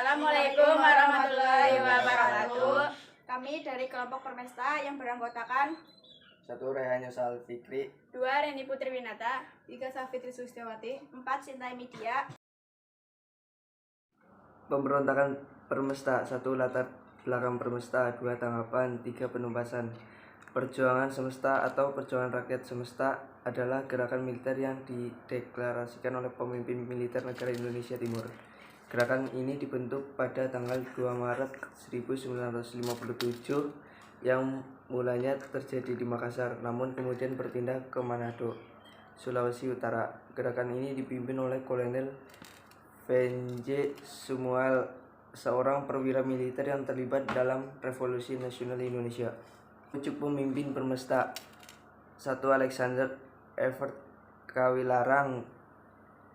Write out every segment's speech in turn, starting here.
Assalamualaikum warahmatullahi wabarakatuh. Kami dari kelompok Permesta yang beranggotakan 1. Rehan Yusal Fikri, 2. Reni Putri Winata, 3. Safitri Sustiawati, 4. Sintai Media. Pemberontakan Permesta. 1. Latar belakang Permesta. 2. Tanggapan. 3. Penumpasan. Perjuangan Semesta atau Perjuangan Rakyat Semesta adalah gerakan militer yang dideklarasikan oleh pemimpin militer negara Indonesia Timur. Gerakan ini dibentuk pada tanggal 2 Maret 1957 yang mulanya terjadi di Makassar, namun kemudian berpindah ke Manado, Sulawesi Utara. Gerakan ini dipimpin oleh Kolonel Venj Sumual, seorang perwira militer yang terlibat dalam Revolusi Nasional Indonesia. Pucuk pemimpin Permesta. 1. Alexander Evert Kawilarang,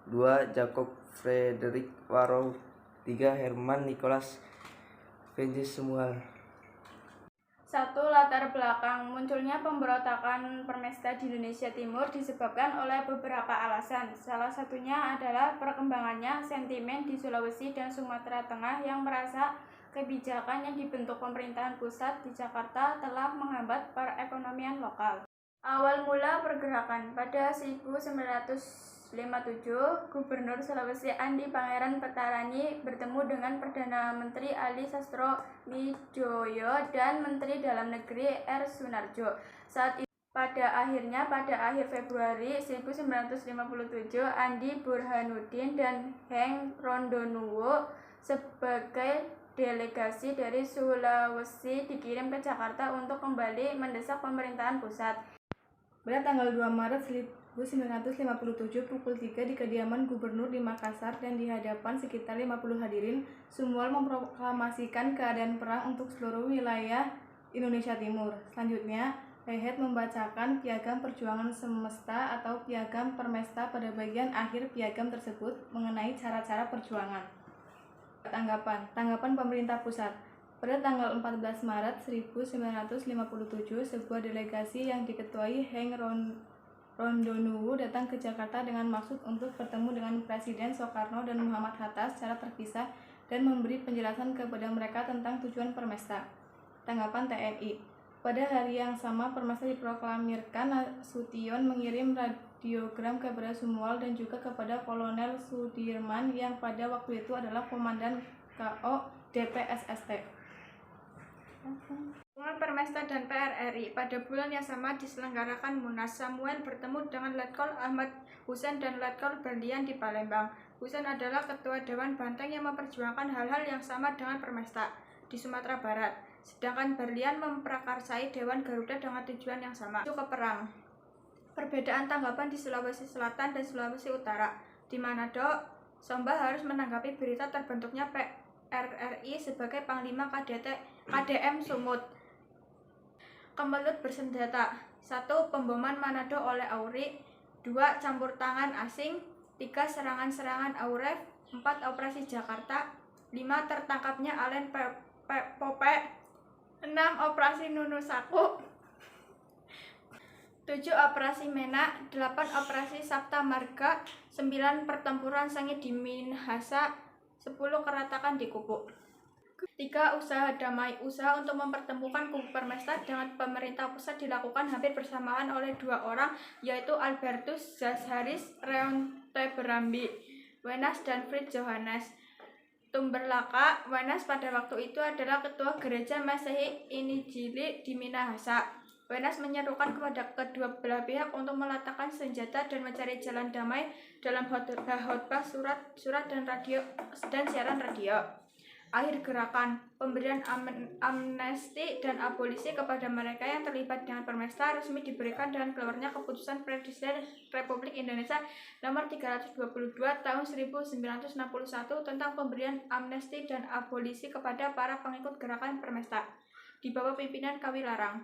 2. Jacob Frederick Warrow, 3. Herman Nicholas Venj Sumual. 1. Latar belakang munculnya pemberontakan Permesta di Indonesia Timur disebabkan oleh beberapa alasan. Salah satunya adalah perkembangannya sentimen di Sulawesi dan Sumatera Tengah yang merasa kebijakan yang dibentuk pemerintahan pusat di Jakarta telah menghambat perekonomian lokal. Awal mula pergerakan pada 1957, Gubernur Sulawesi Andi Pangeran Petarani bertemu dengan Perdana Menteri Ali Sastro Midjoyo dan Menteri Dalam Negeri R. Sunarjo. Pada akhir Februari 1957, Andi Burhanuddin dan Heng Rondonuwo sebagai delegasi dari Sulawesi dikirim ke Jakarta untuk kembali mendesak pemerintahan pusat. Pada tanggal 2 Maret 1957 pukul 3 di kediaman gubernur di Makassar dan di hadapan sekitar 50 hadirin, Sumual memproklamasikan keadaan perang untuk seluruh wilayah Indonesia Timur. Selanjutnya, Rehet membacakan Piagam Perjuangan Semesta atau Piagam Permesta pada bagian akhir piagam tersebut mengenai cara-cara perjuangan. Tanggapan pemerintah pusat. Pada tanggal 14 Maret 1957, sebuah delegasi yang diketuai Heng Rondonuwo datang ke Jakarta dengan maksud untuk bertemu dengan Presiden Soekarno dan Muhammad Hatta secara terpisah dan memberi penjelasan kepada mereka tentang tujuan Permesta. Tanggapan TNI. Pada hari yang sama, Permesta diproklamirkan. Nasution mengirim radiogram kepada Sumual dan juga kepada Kolonel Sudirman yang pada waktu itu adalah Komandan KO DPSST. Hubungan Permesta dan PRRI. Pada bulan yang sama diselenggarakan Munas. Samuel bertemu dengan Letkol Ahmad Husein dan Letkol Berlian di Palembang. Husein adalah ketua Dewan Banteng yang memperjuangkan hal-hal yang sama dengan Permesta di Sumatera Barat. Sedangkan Berlian memprakarsai Dewan Garuda dengan tujuan yang sama, yaitu ke perang. Perbedaan tanggapan di Sulawesi Selatan dan Sulawesi Utara. Di Manado, Somba harus menanggapi berita terbentuknya PRRI sebagai Panglima KDM Sumut. Kemelut bersenjata. 1. Pemboman Manado oleh Auri. 2. Campur tangan asing. 3. Serangan-serangan Auref. 4. Operasi Jakarta. 5. Tertangkapnya Alen Pope. 6. Operasi Nunusaku. 7. Operasi Menak. 8. Operasi Sabta Marga. 9. Pertempuran Sengit di Minahasa. 10. Keratakan di Kupuk. 3. Usaha damai. Usaha untuk mempertemukan kubu Permesta dengan pemerintah pusat dilakukan hampir bersamaan oleh dua orang, yaitu Albertus Zasharis Reonteberambi Wenas dan Fritz Johannes Tumberlaka. Wenas pada waktu itu adalah ketua gereja Masehi Injili di Minahasa. Wenas menyerukan kepada kedua belah pihak untuk meletakkan senjata dan mencari jalan damai dalam khotbah, surat dan siaran radio. Akhir gerakan, pemberian amnesti dan abolisi kepada mereka yang terlibat dengan Permesta resmi diberikan dengan keluarnya keputusan Presiden Republik Indonesia nomor 322 tahun 1961 tentang pemberian amnesti dan abolisi kepada para pengikut gerakan Permesta di bawah pimpinan Kawilarang.